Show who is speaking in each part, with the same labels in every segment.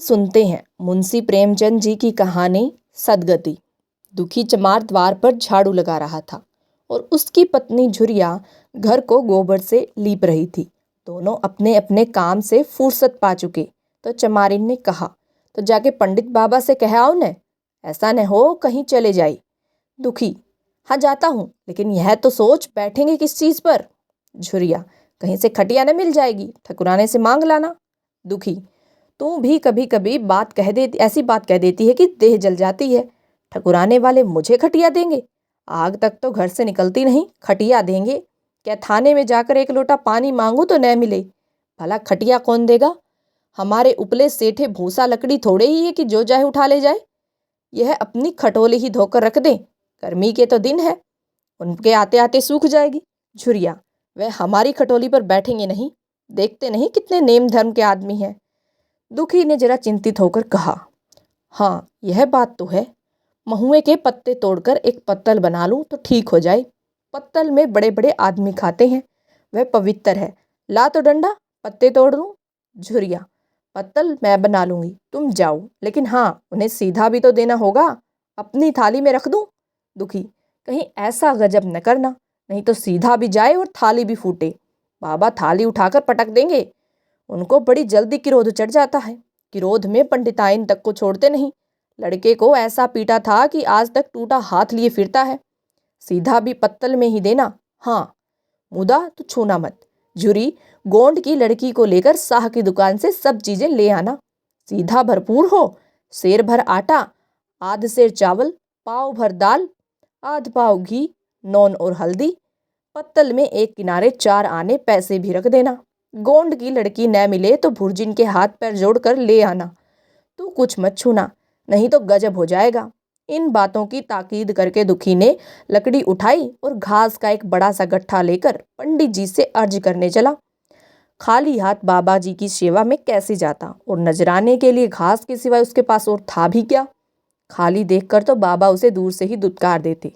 Speaker 1: सुनते हैं मुंशी प्रेमचंद जी की कहानी सदगति। दुखी चमार द्वार पर झाड़ू लगा रहा था और उसकी पत्नी झुरिया घर को गोबर से लीप रही थी। दोनों अपने अपने काम से फुर्सत पा चुके तो चमारिन ने कहा, तो जाके पंडित बाबा से कह आओ न, ऐसा न हो कहीं चले जाए। दुखी, हाँ जाता हूँ, लेकिन यह तो सोच बैठेंगे किस चीज़ पर। झुरिया, कहीं से खटिया न मिल जाएगी, ठकुराने से मांग लाना। दुखी, तू भी कभी कभी ऐसी बात कह देती है कि देह जल जाती है। ठकुराने वाले मुझे खटिया देंगे? आग तक तो घर से निकलती नहीं, खटिया देंगे? क्या थाने में जाकर एक लोटा पानी मांगू तो न मिले? भला खटिया कौन देगा? हमारे उपले सेठे भूसा लकड़ी थोड़े ही है कि जो चाहे उठा ले जाए। यह अपनी खटोले ही धोकर रख दें, गर्मी के तो दिन है, उनके आते आते सूख जाएगी। झुरिया, वह हमारी खटोली पर बैठेंगे नहीं, देखते नहीं कितने नेम धर्म के आदमी हैं। दुखी ने जरा चिंतित होकर कहा, हाँ यह बात तो है, महुए के पत्ते तोड़कर एक पत्तल बना लूं तो ठीक हो जाए। पत्तल में बड़े बड़े आदमी खाते हैं, वह पवित्र है। ला तो डंडा, पत्ते तोड़ लूं। झुरिया, पत्तल मैं बना लूंगी, तुम जाओ, लेकिन हाँ उन्हें सीधा भी तो देना होगा, अपनी थाली में रख दूं। दुखी, कहीं ऐसा गजब न करना, नहीं तो सीधा भी जाए और थाली भी फूटे। बाबा थाली उठाकर पटक देंगे, उनको बड़ी जल्दी क्रोध चढ़ जाता है। क्रोध में पंडिताइन तक को छोड़ते नहीं। लड़के को ऐसा पीटा था कि आज तक टूटा हाथ लिए फिरता है। सीधा भी पत्तल में ही देना, हाँ मुदा तो छूना मत। झुरी, गोंड की लड़की को लेकर साह की दुकान से सब चीजें ले आना। सीधा भरपूर हो, सेर भर आटा, आध सेर चावल, पाव भर दाल, आध पाव घी, नौन और हल्दी। पत्तल में एक किनारे 4 आने पैसे भी रख देना। गोंड की लड़की न मिले तो भुर्जिन के हाथ पैर जोड़कर ले आना। तू कुछ मत छूना, नहीं तो गजब हो जाएगा। इन बातों की ताकीद करके दुखी ने लकड़ी उठाई और घास का एक बड़ा सा गट्ठा लेकर पंडित जी से अर्ज करने चला। खाली हाथ बाबा जी की सेवा में कैसे जाता, और नजराने के लिए घास के सिवाय उसके पास और था भी क्या? खाली देखकर तो बाबा उसे दूर से ही दुत्कार देते।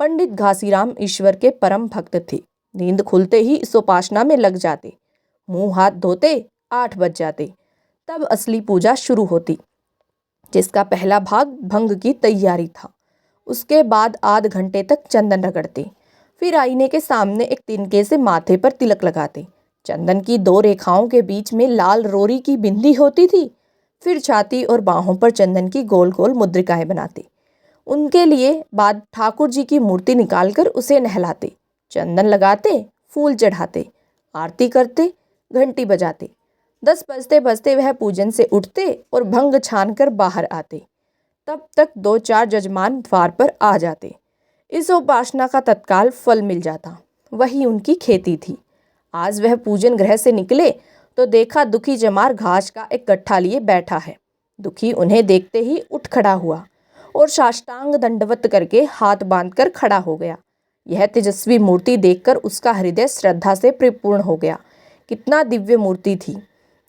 Speaker 1: पंडित घासीराम ईश्वर के परम भक्त थे। नींद खुलते ही इस उपासना में लग जाते। मुंह हाथ धोते 8 बज जाते, तब असली पूजा शुरू होती, जिसका पहला भाग भंग की तैयारी था। उसके बाद आध घंटे तक चंदन रगड़ते, फिर आईने के सामने एक तिनके से माथे पर तिलक लगाते। चंदन की 2 रेखाओं के बीच में लाल रोरी की बिंदी होती थी। फिर छाती और बाहों पर चंदन की गोल गोल मुद्रिकाएं बनाते। उनके लिए बाद ठाकुर जी की मूर्ति निकालकर उसे नहलाते, चंदन लगाते, फूल चढ़ाते, आरती करते, घंटी बजाते। 10 बजते बजते वह पूजन से उठते और भंग छानकर बाहर आते। तब तक 2-4 जजमान द्वार पर आ जाते। इस उपासना का तत्काल फल मिल जाता। वही उनकी खेती थी। आज वह पूजन गृह से निकले तो देखा दुखी चमार घास का एक गट्ठा लिए बैठा है। दुखी उन्हें देखते ही उठ खड़ा हुआ और साष्टांग दंडवत करके हाथ बांधकर खड़ा हो गया। यह तेजस्वी मूर्ति देखकर उसका हृदय श्रद्धा से परिपूर्ण हो गया। कितना दिव्य मूर्ति थी!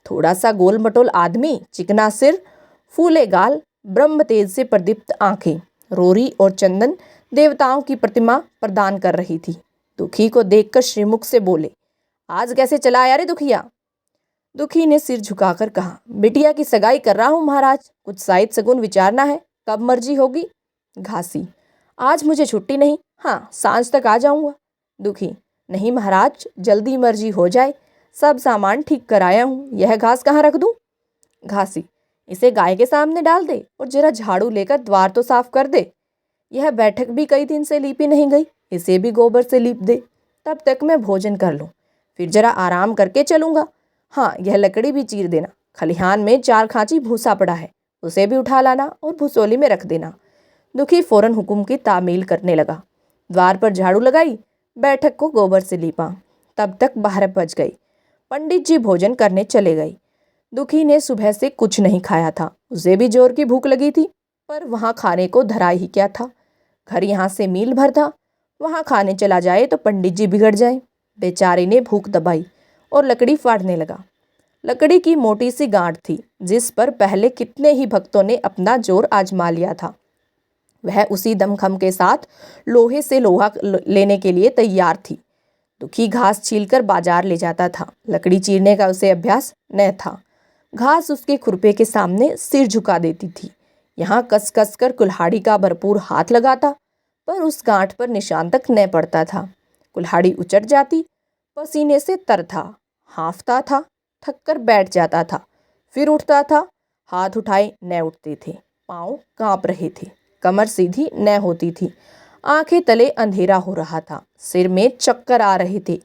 Speaker 1: थोड़ा सा गोल मटोल आदमी, चिकना सिर, फूले गाल, ब्रह्म तेज से प्रदीप्त आंखें, रोरी और चंदन देवताओं की प्रतिमा प्रदान कर रही थी। दुखी को देखकर श्रीमुख से बोले, आज कैसे चला आया रे दुखिया? दुखी ने सिर झुकाकर कहा, बिटिया की सगाई कर रहा हूँ महाराज, कुछ साइत सगुन विचारना है, कब मर्जी होगी? घासी, आज मुझे छुट्टी नहीं, हाँ सांझ तक आ जाऊंगा। दुखी, नहीं महाराज, जल्दी मर्जी हो जाए, सब सामान ठीक कराया हूँ, यह घास कहाँ रख दूं? घासी, इसे गाय के सामने डाल दे और जरा झाड़ू लेकर द्वार तो साफ कर दे। यह बैठक भी कई दिन से लीपी नहीं गई, इसे भी गोबर से लीप दे, तब तक मैं भोजन कर लूँ, फिर जरा आराम करके चलूँगा। हाँ यह लकड़ी भी चीर देना, खलिहान में 4 खांची भूसा पड़ा है, उसे भी उठा लाना और भूसोली में रख देना। दुखी फौरन हुक्म की तामील करने लगा। द्वार पर झाड़ू लगाई, बैठक को गोबर से लीपा। तब तक 12 बज गई। पंडित जी भोजन करने चले गए। दुखी ने सुबह से कुछ नहीं खाया था, उसे भी जोर की भूख लगी थी, पर वहाँ खाने को धरा ही क्या था। घर यहाँ से मील भर था, वहाँ खाने चला जाए तो पंडित जी बिगड़ जाए। बेचारे ने भूख दबाई और लकड़ी फाड़ने लगा। लकड़ी की मोटी सी गांठ थी, जिस पर पहले कितने ही भक्तों ने अपना जोर आजमा लिया था। वह उसी दमखम के साथ लोहे से लोहा लेने के लिए तैयार थी। दुखी घास छीलकर बाजार ले जाता था, लकड़ी चीरने का उसे अभ्यास न था। घास उसके खुरपे के सामने सिर झुका देती थी। यहाँ कस कस कर कुल्हाड़ी का भरपूर हाथ लगाता, पर उस गांठ पर निशान तक न पड़ता था। कुल्हाड़ी उचट जाती, पसीने से तर था, हाँफता था, थक कर बैठ जाता था, फिर उठता था। हाथ उठाए न उठते थे, पाँव कांप रहे थे, कमर सीधी न होती थी, आंखें तले अंधेरा हो रहा था, सिर में चक्कर आ रहे थे,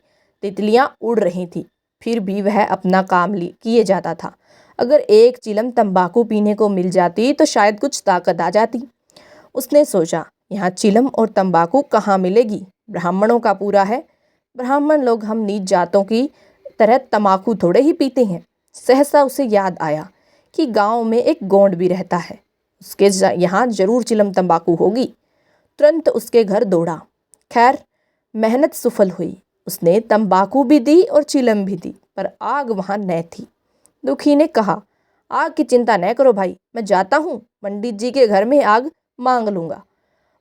Speaker 1: तितलियां उड़ रही थी, फिर भी वह अपना काम किए जाता था। अगर एक चिलम तंबाकू पीने को मिल जाती तो शायद कुछ ताकत आ जाती। उसने सोचा, यहाँ चिलम और तंबाकू कहाँ मिलेगी? ब्राह्मणों का पूरा है। ब्राह्मण लोग हम नीच जातों की तरह तंबाकू थोड़े ही पीते हैं। सहसा उसे याद आया कि गांव में एक गोंड भी रहता है, उसके यहाँ जरूर चिलम तंबाकू होगी। तुरंत उसके घर दौड़ा। खैर, मेहनत सफल हुई। उसने तंबाकू भी दी और चिलम भी दी, पर आग वहाँ न थी। दुखी ने कहा, आग की चिंता न करो भाई, मैं जाता हूँ, पंडित जी के घर में आग मांग लूँगा,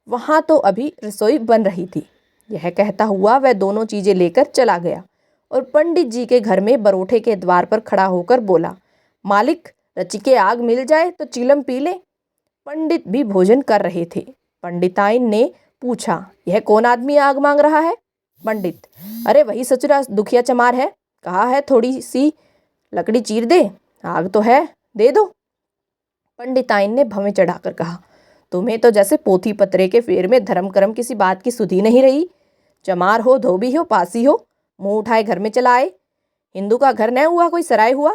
Speaker 1: वहाँ तो अभी रसोई बन रही थी। यह कहता हुआ वह दोनों चीज़ें लेकर चला गया और पंडित जी के घर में बरोठे के द्वार पर खड़ा होकर बोला, मालिक, रची के आग मिल जाए तो चिलम पी ले। पंडित भी भोजन कर रहे थे। पंडिताइन ने पूछा, यह कौन आदमी आग मांग रहा है? पंडित, अरे वही सचुरा दुखिया चमार है, कहा है थोड़ी सी लकड़ी चीर दे, आग तो है, दे दो। पंडिताइन ने भवें चढ़ाकर कहा, तुम्हें तो जैसे पोथी पत्रे के फेर में धर्म कर्म किसी बात की सुधी नहीं रही। चमार हो, धोबी हो, पासी हो, मुंह उठाए घर में चला आए। हिंदू का घर न हुआ कोई सराय हुआ,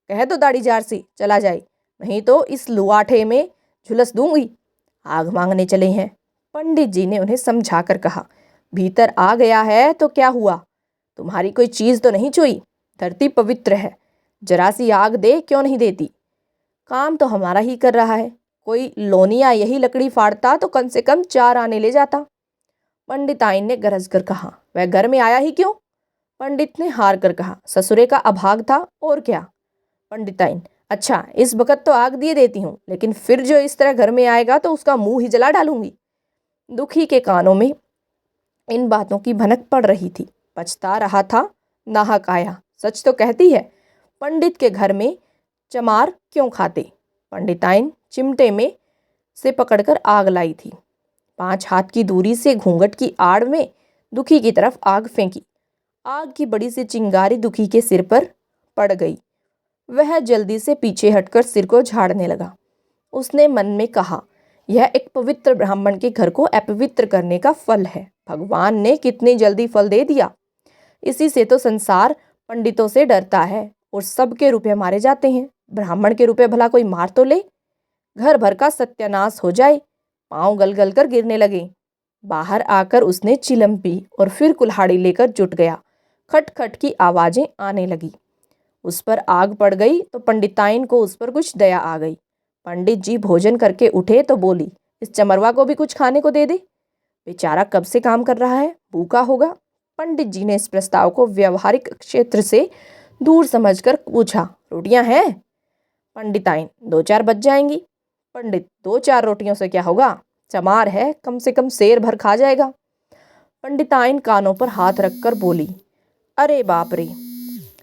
Speaker 1: कह दो दाढ़ी जार सी चला जाए, नहीं तो इस लुआठे में झुलस दूंगी। आग मांगने चले हैं। पंडित जी ने उन्हें समझा कर कहा, भीतर आ गया है तो क्या हुआ, तुम्हारी कोई चीज तो नहीं छुई, धरती पवित्र है, जरा सी आग दे क्यों नहीं देती? काम तो हमारा ही कर रहा है, कोई लोनिया यही लकड़ी फाड़ता तो कम से कम 4 आने ले जाता। पंडिताइन ने गरज कर कहा, वह घर में आया ही क्यों? पंडित ने हार कर कहा, ससुरे का अभाग था और क्या। पंडिताइन, अच्छा, इस वक्त तो आग दिए देती हूँ, लेकिन फिर जो इस तरह घर में आएगा तो उसका मुंह ही जला डालूंगी। दुखी के कानों में इन बातों की भनक पड़ रही थी। पछता रहा था, नाहक आया। सच तो कहती है, पंडित के घर में चमार क्यों खाते? पंडिताइन चिमटे में से पकड़कर आग लाई थी। 5 हाथ की दूरी से घूंघट की आड़ में दुखी की तरफ आग फेंकी। आग की बड़ी सी चिंगारी दुखी के सिर पर पड़ गई। वह जल्दी से पीछे हटकर सिर को झाड़ने लगा। उसने मन में कहा, यह एक पवित्र ब्राह्मण के घर को अपवित्र करने का फल है। भगवान ने कितनी जल्दी फल दे दिया। इसी से तो संसार पंडितों से डरता है और सबके रुपए मारे जाते हैं। ब्राह्मण के रुपए भला कोई मार तो ले, घर भर का सत्यानाश हो जाए। पांव गल गल कर गिरने लगे। बाहर आकर उसने चिलम पी और फिर कुल्हाड़ी लेकर जुट गया। खट खट की आवाजें आने लगी। उस पर आग पड़ गई तो पंडिताइन को उस पर कुछ दया आ गई। पंडित जी भोजन करके उठे तो बोली, इस चमरवा को भी कुछ खाने को दे दे, बेचारा कब से काम कर रहा है, भूखा होगा। पंडित जी ने इस प्रस्ताव को व्यवहारिक क्षेत्र से दूर समझकर पूछा, रोटियां हैं? पंडिताइन, 2-4 बच जाएंगी। पंडित, 2-4 रोटियों से क्या होगा, चमार है, कम से कम शेर भर खा जाएगा। पंडिताइन कानों पर हाथ रखकर बोली, अरे बाप रे,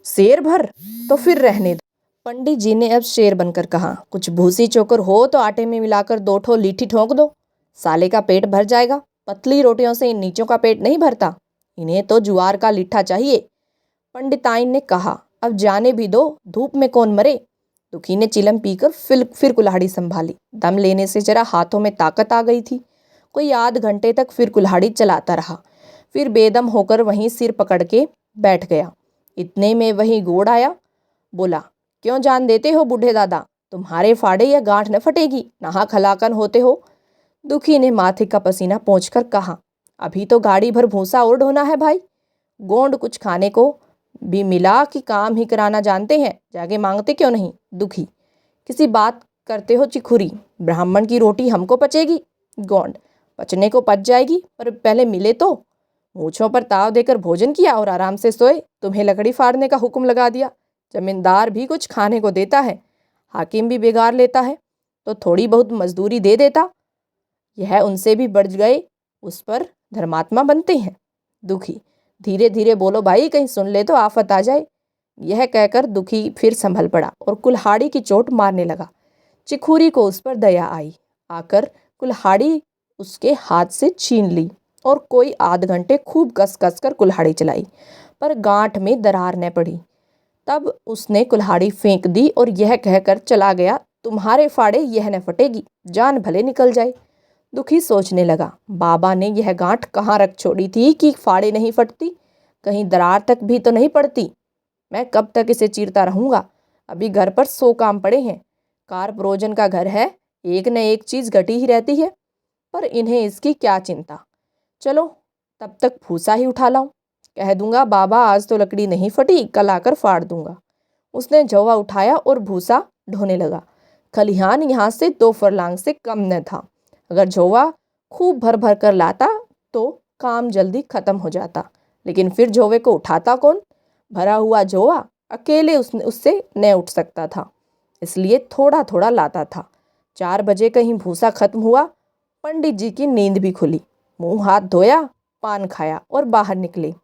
Speaker 1: शेर भर? तो फिर रहने दो। पंडित जी ने अब शेर बनकर कहा, कुछ भूसी चोकर हो तो आटे में मिलाकर 2 ठो लीठी ठोक दो, साले का पेट भर जाएगा। पतली रोटियों से इन नीचों का पेट नहीं भरता, इन्हें तो जुआर का लिट्ठा चाहिए। पंडिताइन ने कहा, अब जाने भी दो, धूप में कौन मरे। दुखी ने चिलम पीकर फिर कुल्हाड़ी संभाली। दम लेने से जरा हाथों में ताकत आ गई थी। कोई आध घंटे तक फिर कुल्हाड़ी चलाता रहा, फिर बेदम होकर वहीं सिर पकड़ के बैठ गया। इतने में वही गोड़ आया। बोला, क्यों जान देते हो बूढ़े दादा, तुम्हारे फाड़े या गांठ न फटेगी, नाहक हलाकन होते हो। दुखी ने माथे का पसीना पोंछकर कहा, अभी तो गाड़ी भर भूसा और ढोना है भाई, गोंड कुछ खाने को भी मिला कि काम ही कराना जानते हैं, जाके मांगते क्यों नहीं। दुखी, किसी बात करते हो चिखुरी, ब्राह्मण की रोटी हमको पचेगी? गोंड, पचने को पच जाएगी, पर पहले मिले तो। मूछों पर ताव देकर भोजन किया और आराम से सोए, तुम्हें लकड़ी फाड़ने का हुक्म लगा दिया। जमींदार भी कुछ खाने को देता है, हाकिम भी बेगार लेता है, तो थोड़ी बहुत मजदूरी दे देता, यह उनसे भी बढ़ गए, उस पर धर्मात्मा बनते हैं। दुखी, धीरे धीरे बोलो भाई, कहीं सुन ले तो आफत आ जाए। यह कहकर दुखी फिर संभल पड़ा और कुल्हाड़ी की चोट मारने लगा। चिखुरी को उस पर दया आई, आकर कुल्हाड़ी उसके हाथ से छीन ली और कोई आध घंटे खूब कस कस कर कुल्हाड़ी चलाई, पर गांठ में दरार न पड़ी। तब उसने कुल्हाड़ी फेंक दी और यह कहकर चला गया, तुम्हारे फाड़े यह न फटेगी, जान भले निकल जाए। दुखी सोचने लगा, बाबा ने यह गांठ कहाँ रख छोड़ी थी कि फाड़े नहीं फटती, कहीं दरार तक भी तो नहीं पड़ती। मैं कब तक इसे चीरता रहूंगा, अभी घर पर 100 काम पड़े हैं। कारपोरेशन का घर है, एक न एक चीज घटी ही रहती है, पर इन्हें इसकी क्या चिंता। चलो तब तक भूसा ही उठा लाऊं, कह दूंगा बाबा आज तो लकड़ी नहीं फटी, कल आकर फाड़ दूंगा। उसने झोवा उठाया और भूसा ढोने लगा। खलिहान यहाँ से 2 फरलांग से कम न था। अगर झोवा खूब भर भर कर लाता तो काम जल्दी खत्म हो जाता, लेकिन फिर झोवे को उठाता कौन। भरा हुआ झोवा अकेले उससे न उठ सकता था, इसलिए थोड़ा थोड़ा लाता था। 4 बजे कहीं भूसा खत्म हुआ, पंडित जी की नींद भी खुली। मुंह हाथ धोया, पान खाया और बाहर निकले।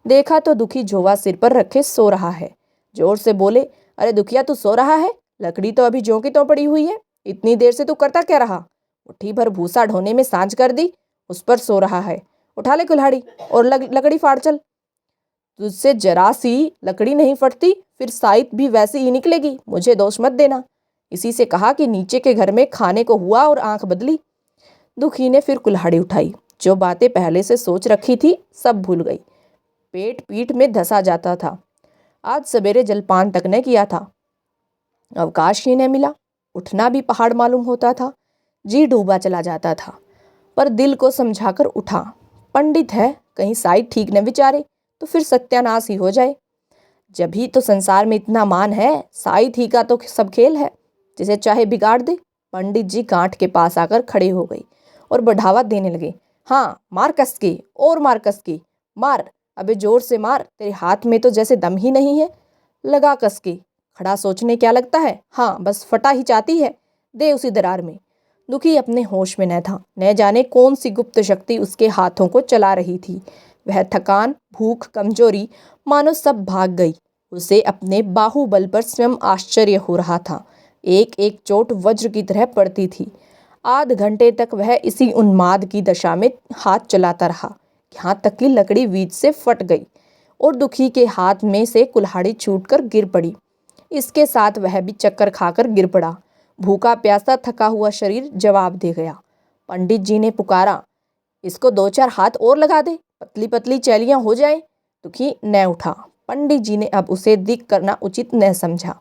Speaker 1: देखा तो दुखी झोवा सिर पर रखे सो रहा है। जोर से बोले, अरे दुखिया तू सो रहा है, लकड़ी तो अभी ज्यों की त्यों पड़ी हुई है, इतनी देर से तू करता क्या रहा। मुट्ठी भर भूसा ढोने में सांझ कर दी, उस पर सो रहा है। उठा ले कुल्हाड़ी और लकड़ी फाड़ चल। तुझसे जरा सी लकड़ी नहीं फटती, फिर साइत भी वैसी ही निकलेगी, मुझे दोष मत देना। इसी से कहा कि नीचे के घर में खाने को हुआ और आंख बदली। दुखी ने फिर कुल्हाड़ी उठाई। जो बातें पहले से सोच रखी थी सब भूल गई। पेट पीठ में धंसा जाता था। आज सवेरे जलपान तक न किया था, अवकाश ही न मिला। उठना भी पहाड़ मालूम होता था। जी डूबा चला जाता था, पर दिल को समझाकर उठा। पंडित है, कहीं साइड ठीक न विचारे तो फिर सत्यानाश ही हो जाए। जब ही तो संसार में इतना मान है, साइड ही का तो सब खेल है, जिसे चाहे बिगाड़ दे। पंडित जी गांठ के पास आकर खड़े हो गए और बढ़ावा देने लगे। हाँ, मार कस के और मार कस के, मार, अबे जोर से मार, तेरे हाथ में तो जैसे दम ही नहीं है। लगा कस के, खड़ा सोचने क्या लगता है, हाँ बस फटा ही चाहती है, दे उसी दरार में। दुखी अपने होश में न था। न जाने कौन सी गुप्त शक्ति उसके हाथों को चला रही थी। वह थकान, भूख, कमजोरी मानो सब भाग गई। उसे अपने बाहुबल पर स्वयं आश्चर्य हो रहा था। एक एक चोट वज्र की तरह पड़ती थी। आध घंटे तक वह इसी उन्माद की दशा में हाथ चलाता रहा, यहाँ तक कि लकड़ी बीच से फट गई और दुखी के हाथ में से कुल्हाड़ी छूटकर गिर पड़ी। इसके साथ वह भी चक्कर खाकर गिर पड़ा। भूखा प्यासा थका हुआ शरीर जवाब दे गया। पंडित जी ने पुकारा, इसको 2-4 हाथ और लगा दे, पतली पतली चैलियां हो जाए। दुखी न उठा। पंडित जी ने अब उसे दिख करना उचित न समझा।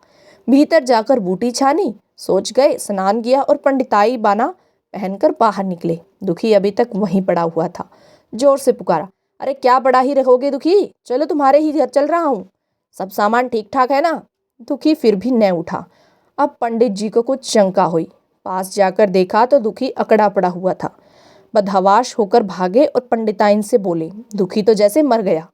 Speaker 1: भीतर जाकर बूटी छानी, सोच गए, स्नान किया और पंडिताई बाना पहनकर बाहर निकले। दुखी अभी तक वहीं पड़ा हुआ था। जोर से पुकारा, अरे क्या पड़ा ही रहोगे दुखी, चलो तुम्हारे ही घर चल रहा हूँ, सब सामान ठीक ठाक है ना। दुखी फिर भी न उठा। अब पंडित जी को कुछ शंका हुई। पास जाकर देखा तो दुखी अकड़ा पड़ा हुआ था। बदहवाश होकर भागे और पंडिताइन से बोले, दुखी तो जैसे मर गया।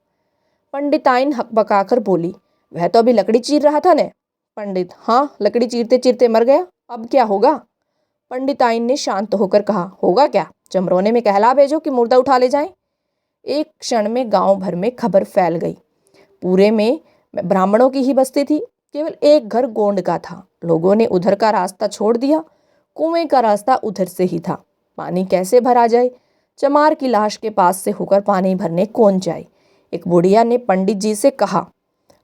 Speaker 1: पंडिताइन हकबकाकर बोली, वह तो अभी लकड़ी चीर रहा था ने। पंडित, हाँ लकड़ी चीरते चीरते मर गया, अब क्या होगा। पंडिताइन ने शांत होकर कहा, होगा क्या, चमरोने में कहला भेजो कि मुर्दा उठा ले जाएं। एक क्षण में गांव भर में खबर फैल गई। पूरे में ब्राह्मणों की ही बस्ती थी। केवल एक घर गोंड का था। लोगों ने उधर का रास्ता छोड़ दिया। कुएं का रास्ता उधर से ही था। पानी कैसे भरा जाए। चमार की लाश के पास से होकर पानी भरने कौन जाए। एक बुढ़िया ने पंडित जी से कहा,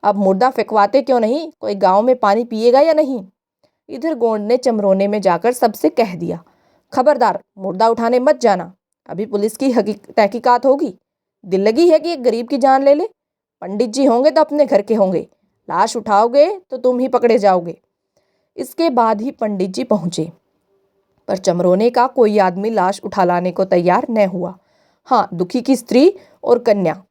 Speaker 1: अब मुर्दा फेंकवाते क्यों नहीं, कोई गांव में पानी पिएगा या नहीं। इधर गोंड ने चमरोने में जाकर सबसे कह दिया, खबरदार मुर्दा उठाने मत जाना, अभी पुलिस की तहकीकात होगी। दिल लगी है कि एक गरीब की जान ले ले। पंडित जी होंगे तो अपने घर के होंगे, लाश उठाओगे तो तुम ही पकड़े जाओगे। इसके बाद ही पंडित जी पहुंचे, पर चमरोने का कोई आदमी लाश उठा लाने को तैयार न हुआ। हाँ, दुखी की स्त्री और कन्या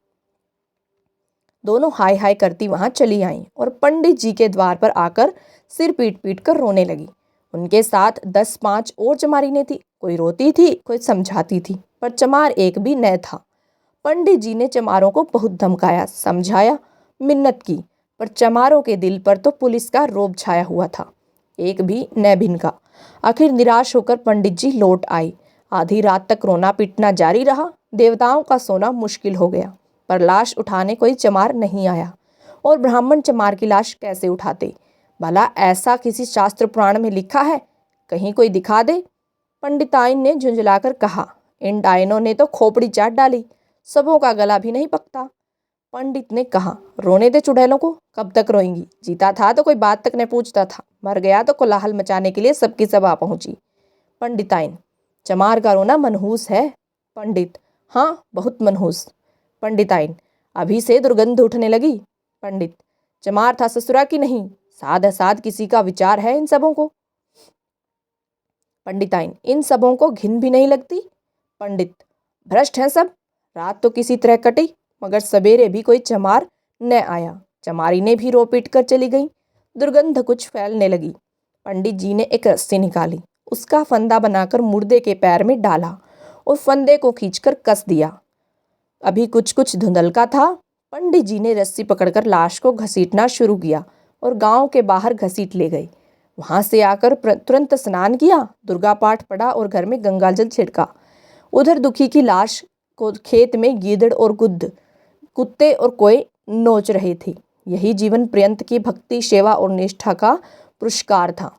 Speaker 1: दोनों हाय हाय करती वहां चली आईं और पंडित जी के द्वार पर आकर सिर पीट पीट कर रोने लगी। उनके साथ 10-5 और चमारिनें थी। कोई रोती थी, कोई समझाती थी, पर चमार एक भी न था। पंडित जी ने चमारों को बहुत धमकाया, समझाया, मिन्नत की, पर चमारों के दिल पर तो पुलिस का रोब छाया हुआ था, एक भी न भिनका। आखिर निराश होकर पंडित जी लौट आए। आधी रात तक रोना पीटना जारी रहा। देवताओं का सोना मुश्किल हो गया, पर लाश उठाने कोई चमार नहीं आया। और ब्राह्मण चमार की लाश कैसे उठाते? भला ऐसा किसी शास्त्र पुराण में लिखा है? कहीं कोई दिखा दे। पंडिताइन ने झुंझलाकर कहा, इन डायनों ने तो खोपड़ी चाट डाली, सबों का गला भी नहीं पकता। पंडित ने कहा, रोने दे चुड़ैलों को, कब तक रोएंगी? जीता था तो कोई बात तक न पूछता था, मर गया तो कोलाहल मचाने के लिए सबकी सभा पहुंची। पंडिताइन, चमार का रोना मनहूस है। पंडित, हाँ बहुत मनहूस। पंडिताइन, अभी से दुर्गंध उठने लगी। पंडित, चमार था ससुरा की नहीं, साध असाध किसी का विचार है इन सबों को। पंडिताइन, इन सबों को घिन भी नहीं लगती? पंडित, भ्रष्ट हैं सब। रात तो किसी तरह कटी, मगर सवेरे भी कोई चमार न आया। चमारी ने भी रो पीट कर चली गई। दुर्गंध कुछ फैलने लगी। पंडित जी ने एक रस्सी निकाली, उसका फंदा बनाकर मुर्दे के पैर में डाला और फंदे को खींचकर कस दिया। अभी कुछ कुछ धुंधलका था। पंडित जी ने रस्सी पकड़कर लाश को घसीटना शुरू किया और गांव के बाहर घसीट ले गए। वहां से आकर तुरंत स्नान किया, दुर्गा पाठ पढ़ा और घर में गंगाजल छिड़का। उधर दुखी की लाश को खेत में गीदड़ और कुत्ते और कोए नोच रहे थे। यही जीवन पर्यंत की भक्ति, सेवा और निष्ठा का पुरस्कार था।